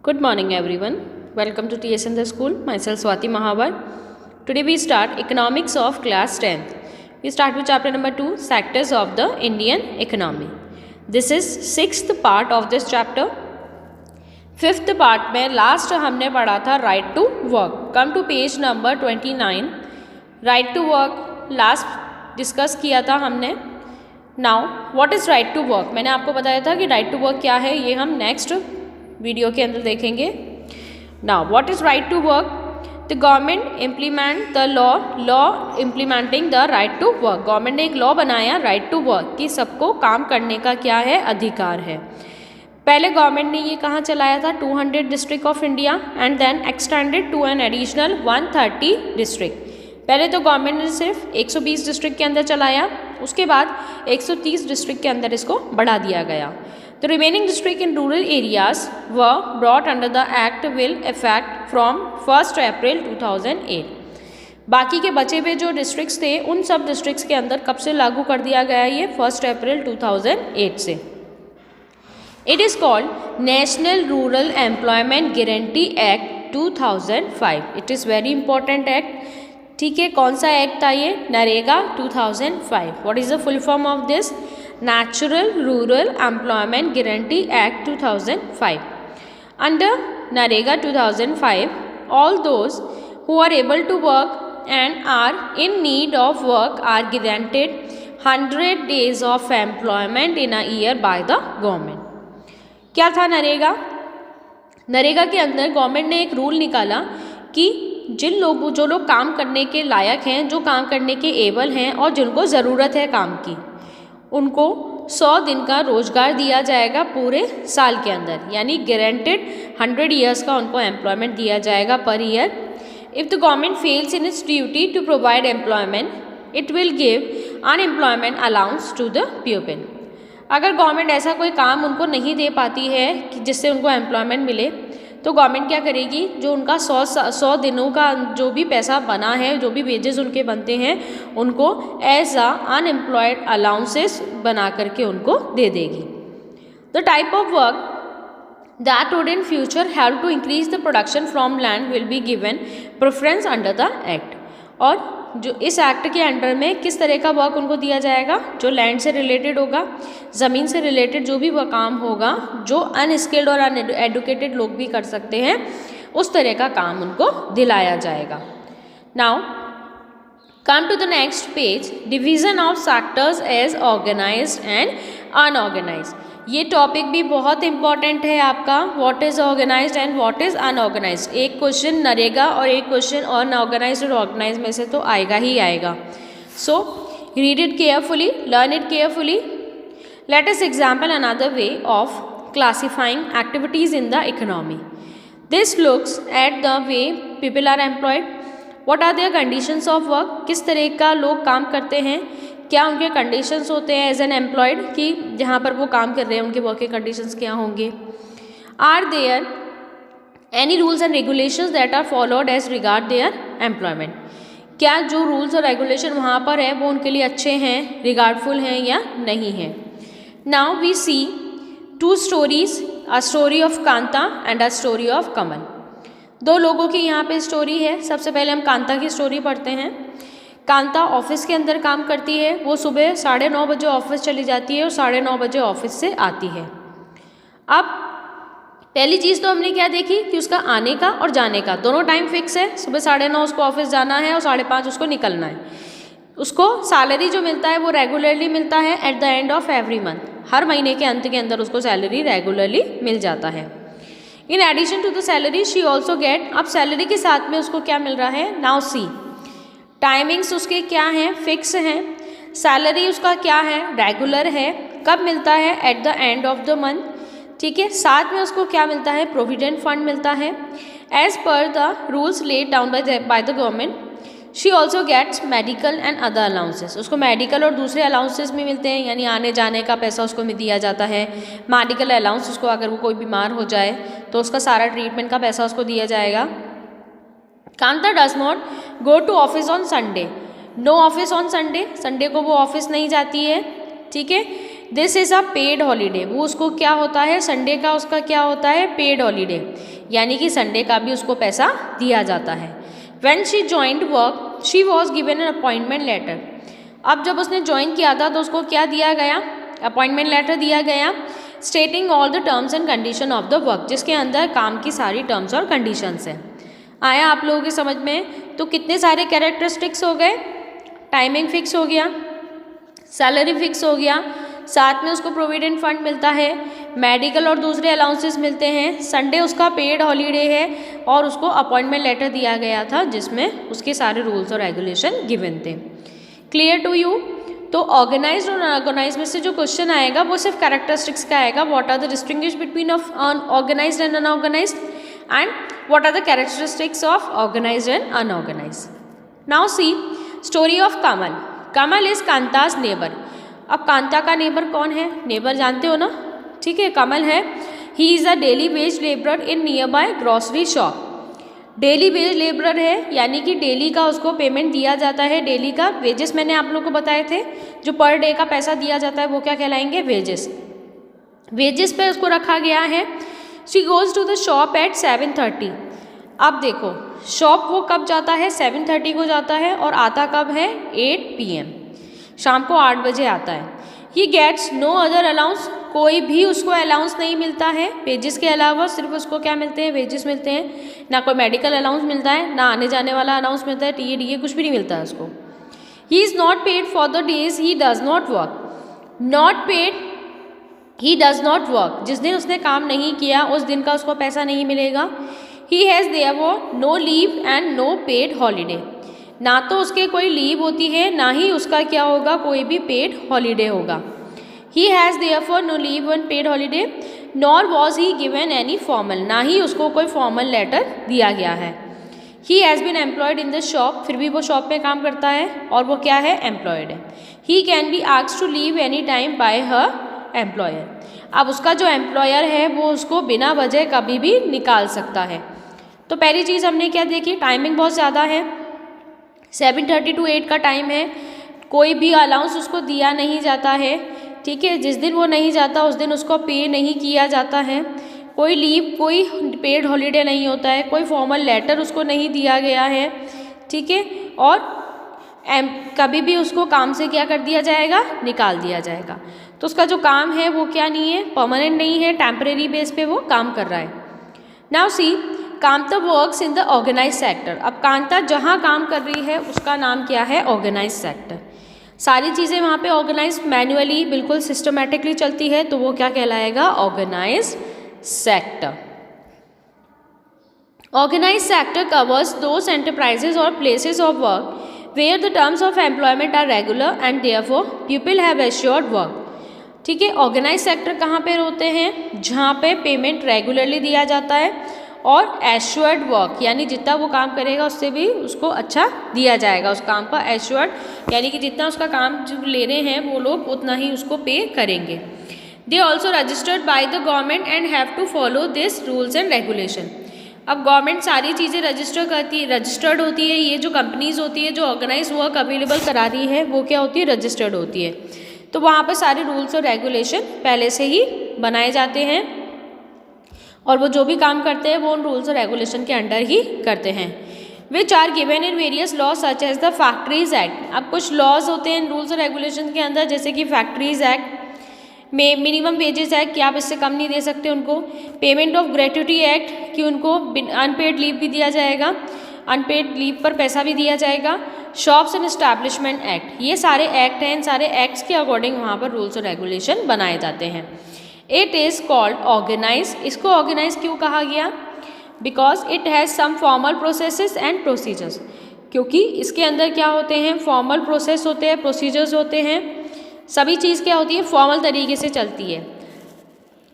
Good morning everyone. Welcome to TSN the school. Myself Swati Mahavar. Today we start economics of class 10th. We start with chapter number 2, sectors of the Indian economy. This is sixth part of this chapter. Fifth part में last हमने पढ़ा था right to work. Come to page number 29. Right to work last discuss किया था हमने. Now what is right to work? मैंने आपको बताया था कि right to work क्या है, ये हम next वीडियो के अंदर देखेंगे. Now what is right to work? The government implement the law implementing the right to work. Government ने एक लॉ बनाया राइट टू वर्क कि सबको काम करने का क्या है, अधिकार है. पहले गवर्नमेंट ने ये कहाँ चलाया था? 200 district of India and then extended to an additional 130 district. पहले तो गवर्नमेंट ने सिर्फ 120 डिस्ट्रिक्ट के अंदर चलाया, उसके बाद 130 डिस्ट्रिक्ट के अंदर इसको बढ़ा दिया गया. The remaining district in rural areas were brought under the act will effect from 1st April 2008. बाकी के बचे हुए जो डिस्ट्रिक्ट्स थे उन सब डिस्ट्रिक्ट्स के अंदर कब से लागू कर दिया गया ये 1st अप्रैल 2008 से. It is called National Rural Employment Guarantee Act 2005. It is very important act. ठीक है, कौन सा एक्ट था ये? NREGA 2005. What is the full form of this? Natural Rural Employment Guarantee Act 2005. Under NREGA 2005, all those who are able to work and are in need of work are granted 100 days of employment in a year by the government. क्या था नरेगा? नरेगा के अंदर government ने एक rule निकाला कि जो लोग काम करने के लायक हैं, जो काम करने के एबल हैं और जिनको ज़रूरत है काम की, उनको 100 दिन का रोज़गार दिया जाएगा पूरे साल के अंदर. यानी गारंटेड 100 ईयर्स का उनको एम्प्लॉयमेंट दिया जाएगा per year. If the government fails in its duty to provide employment, it will give unemployment allowance to the people. अगर गवर्नमेंट ऐसा कोई काम उनको नहीं दे पाती है कि जिससे उनको एम्प्लॉयमेंट मिले, तो गवर्नमेंट क्या करेगी? जो उनका 100 दिनों का जो भी पैसा बना है, जो भी वेजेस उनके बनते हैं, उनको एज अ अनएम्प्लॉयड अलाउंसेस बना करके उनको दे देगी. The type of work that would in future help to increase the production from land will be given preference under the act. और जो इस एक्ट के अंडर में किस तरह का वर्क उनको दिया जाएगा? जो लैंड से रिलेटेड होगा, ज़मीन से रिलेटेड जो भी वह काम होगा, जो अनस्किल्ड और अनएडुकेटेड लोग भी कर सकते हैं, उस तरह का काम उनको दिलाया जाएगा. Now come to the next page. Division of sectors as organised and unorganised. ये टॉपिक भी बहुत इंपॉर्टेंट है आपका. What is organised and what is unorganised. एक क्वेश्चन नरेगा और एक क्वेश्चन अनऑर्गेनाइज्ड और ऑर्गेनाइज्ड में से तो आएगा ही आएगा. So read it carefully, learn it carefully. Let us example another way of classifying activities in the economy. This looks at the way people are employed. What are their conditions of work. किस तरह का लोग काम करते हैं, क्या उनके conditions होते हैं एज एन एम्प्लॉयड, कि जहाँ पर वो काम कर रहे हैं उनके वर्किंग कंडीशंस क्या होंगे. Are there any rules and regulations that are followed as regard their employment. क्या जो रूल्स और रेगुलेशन वहाँ पर है वो उनके लिए अच्छे हैं, रिगार्डफुल हैं या नहीं हैं. Now we see 2 stories, a story of Kanta and a story of Kamal. 2 लोगों की यहाँ पे स्टोरी है. सबसे पहले हम कांता की स्टोरी पढ़ते हैं. कांता ऑफिस के अंदर काम करती है. वो सुबह 9:30 बजे ऑफिस चली जाती है और 9:30 बजे ऑफिस से आती है. अब पहली चीज़ तो हमने क्या देखी कि उसका आने का और जाने का दोनों टाइम फिक्स है. सुबह 9:30 उसको ऑफिस जाना है और 5:30 उसको निकलना है. उसको सैलरी जो मिलता है वो रेगुलरली मिलता है at the end of every month. हर महीने के अंत के अंदर उसको सैलरी रेगुलरली मिल जाता है. In addition to the salary she also get. अब सैलरी के साथ में उसको क्या मिल रहा है? नाउ सी, टाइमिंग्स उसके क्या हैं? फिक्स हैं. सैलरी उसका क्या है? रेगुलर है. कब मिलता है? At the end of the month. ठीक है. साथ में उसको क्या मिलता है? प्रोविडेंट फंड मिलता है as per the rules laid down by the government. She also gets medical and other allowances. उसको मेडिकल और दूसरे अलाउंसेस भी मिलते हैं, यानी आने जाने का पैसा उसको दिया जाता है. मेडिकल अलाउंस उसको, अगर वो कोई बीमार हो जाए तो उसका सारा ट्रीटमेंट का पैसा उसको दिया जाएगा. Kanta does not go to office on Sunday. No office on Sunday. Sunday को वो ऑफिस नहीं जाती है. ठीक है. This is a paid holiday, वो उसको क्या होता है, संडे का उसका क्या होता है, पेड हॉलीडे, यानी कि संडे का भी उसको पैसा दिया जाता है। When she joined work she was given an appointment letter, अब जब उसने ज्वाइन किया था तो उसको क्या दिया गया, अपॉइंटमेंट लेटर दिया गया, स्टेटिंग all the terms and condition of the work, जिसके अंदर काम की सारी टर्म्स और कंडीशंस हैं। आया आप लोगों की समझ में? तो कितने सारे कैरेक्टरिस्टिक्स हो गए, टाइमिंग फिक्स हो गया, सैलरी फिक्स हो गया, साथ में उसको प्रोविडेंट फंड मिलता है, मेडिकल और दूसरे अलाउंसेस मिलते हैं, संडे उसका पेड हॉलीडे है और उसको अपॉइंटमेंट लेटर दिया गया था जिसमें उसके सारे रूल्स और रेगुलेशन गिवन थे। Clear to you? तो ऑर्गेनाइज और अनऑर्गेनाइज में से जो क्वेश्चन आएगा वो सिर्फ कैरेक्टरिस्टिक्स का आएगा, what are the distinguish between of organised and unorganised and what are the characteristics of organised and unorganised. Now see story of Kamal. Kamal is Kanta's neighbour. अब कांता का नेबर कौन है, नेबर जानते हो ना, ठीक है, कमल है। He is a daily veg labourer in near by grocery shop. Daily veg labourer है, यानी कि डेली का उसको पेमेंट दिया जाता है, डेली का वेजेस मैंने आप लोग को बताए थे, जो पर डे का पैसा दिया जाता है वो क्या कहलाएंगे, वेजेस। वेजेस पे उसको रखा गया है। She goes to the shop at 7:30। अब देखो शॉप वो कब जाता है, 7:30 को जाता है और आता कब है, 8 PM, शाम को 8 बजे आता है। He gets no other allowance, कोई भी उसको अलाउंस नहीं मिलता है, वेजेस के अलावा सिर्फ उसको क्या मिलते हैं, वेजेस मिलते हैं, ना कोई मेडिकल अलाउंस मिलता है, ना आने जाने वाला अलाउंस मिलता है, टीए डीए कुछ भी नहीं मिलता है उसको। He is not paid for the days he does not work. Not paid, he does not work, जिस दिन उसने काम नहीं किया उस दिन का उसको पैसा नहीं मिलेगा। He has therefore no leave and no paid holiday, ना तो उसके कोई लीव होती है, ना ही उसका क्या होगा, कोई भी पेड हॉलीडे होगा। He has therefore no leave and paid holiday nor was he given any formal, ना ही उसको कोई फॉर्मल लेटर दिया गया है। He has been employed in the shop, फिर भी वो शॉप में काम करता है और वो क्या है, एम्प्लॉयड है। He can be asked to leave any time by her employer. अब उसका जो एम्प्लॉयर है वो उसको बिना वजह कभी भी निकाल सकता है। तो पहली चीज़ हमने क्या देखी, टाइमिंग बहुत ज़्यादा है, 7:30 to 8 का टाइम है, कोई भी अलाउंस उसको दिया नहीं जाता है, ठीक है, जिस दिन वो नहीं जाता उस दिन उसको पे नहीं किया जाता है, कोई लीव, कोई पेड हॉलीडे नहीं होता है, कोई फॉर्मल लेटर उसको नहीं दिया गया है, ठीक है, और कभी भी उसको काम से क्या कर दिया जाएगा, निकाल दिया जाएगा। तो उसका जो काम है वो क्या नहीं है, परमानेंट नहीं है, टेम्परेरी बेस पे वो काम कर रहा है। Now see Kanta works in the organise sector. अब कांता जहाँ काम कर रही है उसका नाम क्या है, ऑर्गेनाइज सेक्टर। सारी चीज़ें वहाँ पे ऑर्गेनाइज मैन्युअली बिल्कुल सिस्टमेटिकली चलती है, तो वो क्या कहलाएगा, organise sector. Organise sector covers those enterprises और places of work where the terms of employment are regular and therefore people have assured work. ठीक है, ऑर्गेनाइज सेक्टर कहाँ पे होते हैं, जहाँ पे पेमेंट रेगुलरली दिया जाता है और एश्योर्ड वर्क, यानी जितना वो काम करेगा उससे भी उसको अच्छा दिया जाएगा, उस काम का एश्योर्ड, यानी कि जितना उसका काम जो ले रहे हैं वो लोग उतना ही उसको पे करेंगे। They also registered by the government and have to follow this rules and regulation. अब गवर्नमेंट सारी चीज़ें रजिस्टर करती है, रजिस्टर्ड होती है, ये जो कंपनीज़ होती है जो ऑर्गेनाइज वर्क अवेलेबल करा रही है वो क्या होती है, रजिस्टर्ड होती है। तो वहाँ पर सारे रूल्स और रेगुलेशन पहले से ही बनाए जाते हैं और वो जो भी काम करते हैं वो उन रूल्स और रेगुलेशन के अंडर ही करते हैं। Which are given in various laws such as the factories act. अब कुछ लॉज होते हैं रूल्स और रेगुलेशन के अंदर, जैसे कि फैक्ट्रीज एक्ट में मिनिमम वेजेस एक्ट कि आप इससे कम नहीं दे सकते उनको, पेमेंट ऑफ ग्रेट्युटी एक्ट कि उनको अनपेड लीव भी दिया जाएगा, अनपेड लीव पर पैसा भी दिया जाएगा, शॉप्स एंड एस्टैब्लिशमेंट एक्ट, ये सारे एक्ट हैं, इन सारे एक्ट्स के अकॉर्डिंग वहाँ पर रूल्स और रेगुलेशन बनाए जाते हैं। It is called organise. इसको ऑर्गेनाइज क्यों कहा गया, because it has some formal processes and procedures, क्योंकि इसके अंदर क्या होते हैं, फॉर्मल प्रोसेस होते हैं, प्रोसीजर्स होते हैं, सभी चीज़ क्या होती है, फॉर्मल तरीके से चलती है।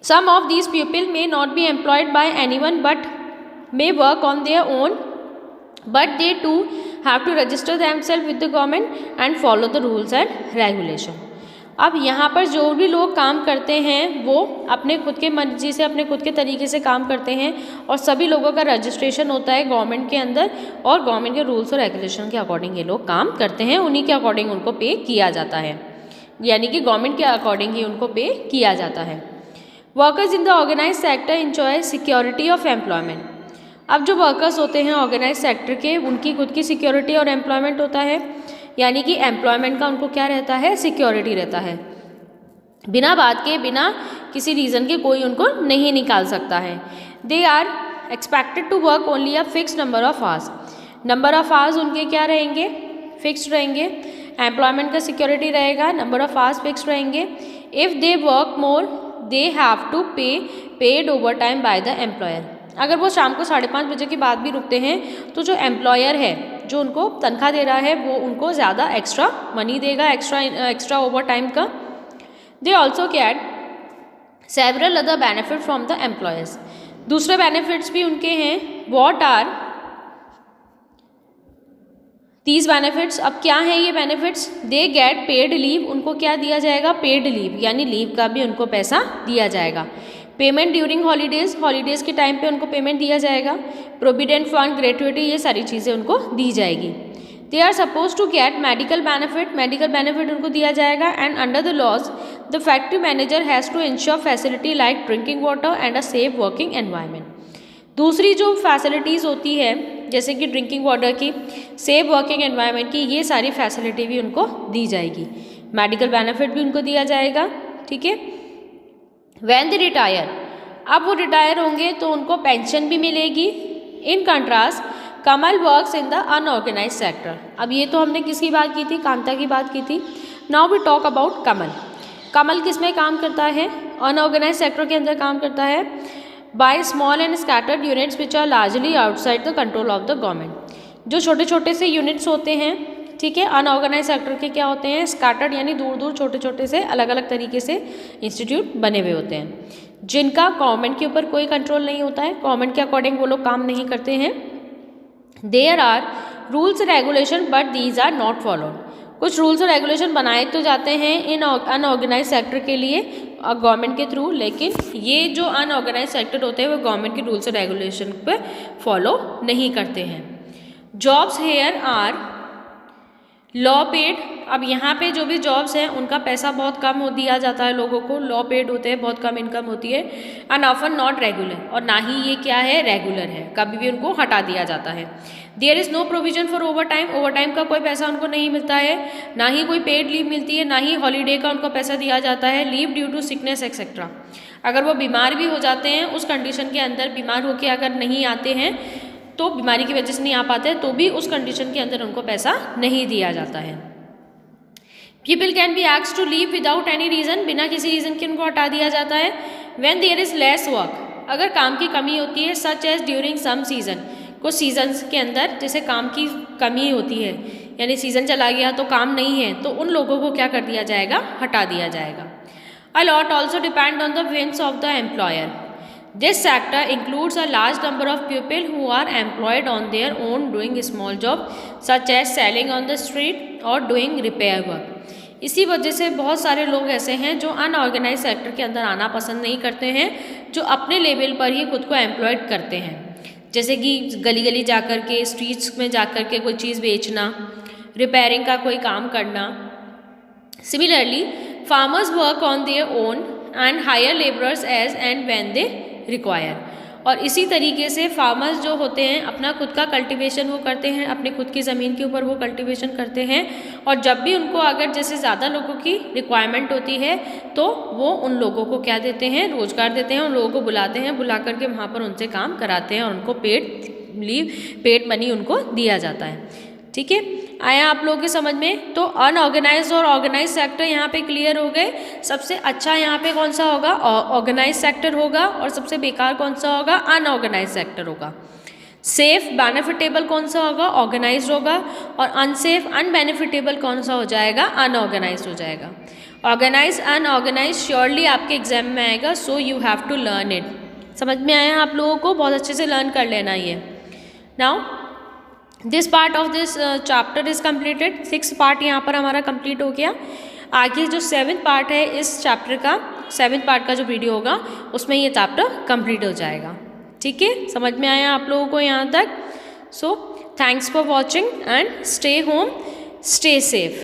Some of these people may not be employed by anyone but may work on their own, but they too have to register themselves with the government and follow the rules and regulation. अब यहाँ पर जो भी लोग काम करते हैं वो अपने खुद के मर्जी से, अपने खुद के तरीके से काम करते हैं और सभी लोगों का रजिस्ट्रेशन होता है गवर्नमेंट के अंदर और गवर्नमेंट के रूल्स और रेगुलेशन के अकॉर्डिंग ये लोग काम करते हैं, उन्हीं के अकॉर्डिंग उनको पे किया जाता है। यानी कि गवर्नमेंट के अकॉर्डिंग ही उनको पे किया जाता है। Workers in the organise sector enjoy security of employment. अब जो वर्कर्स होते हैं ऑर्गेनाइज सेक्टर के, उनकी खुद की सिक्योरिटी और एम्प्लॉयमेंट होता है, यानी कि एम्प्लॉयमेंट का उनको क्या रहता है, सिक्योरिटी रहता है। बिना बात के, बिना किसी रीज़न के कोई उनको नहीं निकाल सकता है। They are expected to work only a fix number of hours. Number of hours उनके क्या रहेंगे, फिक्स्ड रहेंगे। एम्प्लॉयमेंट का सिक्योरिटी रहेगा, नंबर ऑफ आवर्स फिक्स्ड रहेंगे। If they work more they have to pay paid over time by the employer. अगर वो शाम को 5:30 बजे के बाद भी रुकते हैं तो जो एम्प्लॉयर है, जो उनको तनख्वाह दे रहा है, वो उनको ज़्यादा एक्स्ट्रा मनी देगा, एक्स्ट्रा ओवर टाइम का। They also get several other benefit from the employers. दूसरे बेनिफिट्स भी उनके हैं। What are these benefits? अब क्या है ये benefits? They get paid leave. उनको क्या दिया जाएगा, पेड लीव, यानी लीव का भी उनको पैसा दिया जाएगा। पेमेंट ड्यूरिंग हॉलीडेज़, हॉलीडेज़ के टाइम पे उनको पेमेंट दिया जाएगा। प्रोविडेंट फंड, ग्रेट्युटी, ये सारी चीज़ें उनको दी जाएगी। They are suppose to get medical benefit, medical benefit उनको दिया जाएगा। And under the laws the factory manager has to ensure facility like drinking water and a safe working environment. दूसरी जो फैसिलिटीज़ होती है, जैसे कि ड्रिंकिंग वाटर की, सेफ वर्किंग एनवायरनमेंट की, ये सारी फैसिलिटी भी उनको दी जाएगी। मेडिकल बेनिफिट भी उनको दिया जाएगा, ठीक है। व्हेन दे रिटायर, अब वो रिटायर होंगे तो उनको पेंशन भी मिलेगी। In contrast Kamal works in the unorganise sector. अब ये तो हमने किसकी बात की थी, कांता की बात की थी। नाउ वी टॉक अबाउट कमल। कमल किस में काम करता है, अनऑर्गेनाइज सेक्टर के अंदर काम करता है। By small and scattered units which are largely outside the control of the government. जो छोटे छोटे से यूनिट्स होते हैं, ठीक है, अनऑर्गेनाइज सेक्टर के क्या होते हैं, स्कैटर्ड यानी दूर दूर छोटे छोटे से अलग अलग तरीके से इंस्टीट्यूट बने हुए होते हैं, जिनका गवर्नमेंट के ऊपर कोई कंट्रोल नहीं होता है, गवर्नमेंट के अकॉर्डिंग वो लोग काम नहीं करते हैं। There are rules regulation but these are not followed. कुछ रूल्स और रेगुलेशन बनाए तो जाते हैं इन अनऑर्गेनाइज सेक्टर के लिए गवर्नमेंट के थ्रू, लेकिन ये जो अनऑर्गेनाइज सेक्टर होते हैं वो गवर्नमेंट के रूल्स और रेगुलेशन पे फॉलो नहीं करते हैं। Jobs here are low paid. अब यहाँ पे जो भी जॉब्स हैं उनका पैसा बहुत कम हो दिया जाता है लोगों को, लॉ पेड होते हैं, बहुत कम इनकम होती है। एंड ऑफन नॉट रेगुलर, और ना ही ये क्या है, रेगुलर है, कभी भी उनको हटा दिया जाता है। There is no provision for overtime, overtime का कोई पैसा उनको नहीं मिलता है, ना ही कोई पेड लीव मिलती है, ना ही हॉलीडे का उनको पैसा दिया जाता है। Leave due to sickness etcetera, अगर वो बीमार भी हो जाते हैं, उस कंडीशन के अंदर बीमार होकर अगर नहीं आते हैं, तो बीमारी की वजह से नहीं आ पाते तो भी उस कंडीशन के अंदर उनको पैसा नहीं दिया जाता है। People can be asked to leave without any reason, बिना किसी रीज़न के उनको हटा दिया जाता है। When there is less work, अगर काम की कमी होती है, such as during some season, कुछ सीजन्स के अंदर जैसे काम की कमी होती है, यानी सीज़न चला गया तो काम नहीं है, तो उन लोगों को क्या कर दिया जाएगा, हटा दिया जाएगा। A lot also depend on the whims of the employer. This sector includes a large number of people who are employed on their own doing small job such as selling on the street or doing repair work. इसी वजह से बहुत सारे लोग ऐसे हैं जो unorganised sector के अंदर आना पसंद नहीं करते हैं, जो अपने लेवल पर ही खुद को एम्प्लॉयड करते हैं, जैसे कि गली गली जा कर के, स्ट्रीट्स में जा कर के कोई चीज़ बेचना, रिपेयरिंग का कोई काम करना। Similarly farmers work on their own and hire labourers as and when they require. और इसी तरीके से फार्मर्स जो होते हैं अपना खुद का कल्टीवेशन वो करते हैं, अपने खुद की ज़मीन के ऊपर वो कल्टीवेशन करते हैं, और जब भी उनको अगर जैसे ज़्यादा लोगों की रिक्वायरमेंट होती है तो वो उन लोगों को क्या देते हैं, रोज़गार देते हैं, उन लोगों को बुलाते हैं, बुला करके वहाँ पर उनसे काम कराते हैं और उनको पेड लीव, पेड मनी उनको दिया जाता है। ठीक है, आया आप लोगों के समझ में? तो अनऑर्गेनाइज और ऑर्गेनाइज सेक्टर यहाँ पे क्लियर हो गए। सबसे अच्छा यहाँ पे कौन सा होगा, ऑर्गेनाइज सेक्टर होगा, और सबसे बेकार कौन सा होगा, अनऑर्गेनाइज सेक्टर होगा। सेफ बेनिफिटेबल कौन सा होगा, ऑर्गेनाइज होगा, और अनसेफ अनबेनिफिटेबल कौन सा हो जाएगा, अनऑर्गेनाइज हो जाएगा। ऑर्गेनाइज अनऑर्गेनाइज श्योरली आपके एग्जाम में आएगा, so you have to learn it. समझ में आया आप लोगों को? बहुत अच्छे से लर्न कर लेना ये। Now this part of this chapter is completed. 6 part यहाँ पर हमारा कंप्लीट हो गया। आगे जो 7th पार्ट है इस चैप्टर का, 7th पार्ट का जो वीडियो होगा उसमें ये चैप्टर कंप्लीट हो जाएगा। ठीक है, समझ में आया आप लोगों को यहाँ तक? So thanks for watching and stay home, stay safe.